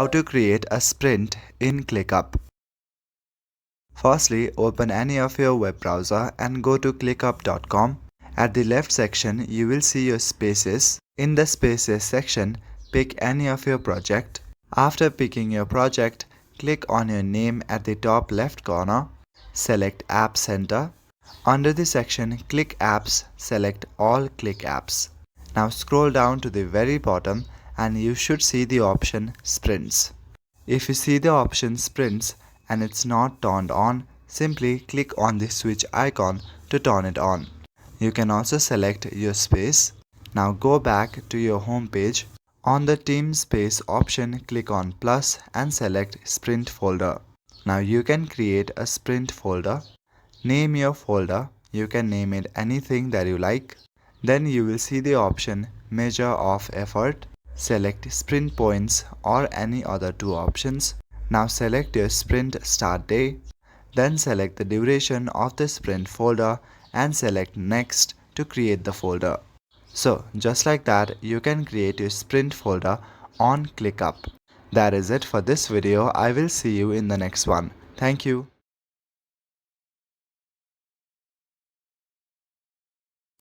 How to create a sprint in ClickUp. Firstly, open any of your web browser and go to clickup.com. At the left section, you will see your spaces. In the spaces section, pick any of your project. After picking your project, click on your name at the top left corner. Select App Center. Under the section Click Apps, select All Click Apps. Now scroll down to the very bottom and you should see the option Sprints. If you see the option Sprints and it's not turned on, simply click on the switch icon to turn it on. You can also select your space. Now go back to your home page. On the Team Space option, click on plus and select Sprint folder. Now you can create a Sprint folder. Name your folder. You can name it anything that you like. Then you will see the option Measure of Effort. Select Sprint Points or any other two options. Now select your sprint start day. Then select the duration of the sprint folder and select Next to create the folder. So just like that, you can create your sprint folder on ClickUp. That is it for this video. I will see you in the next one. Thank you.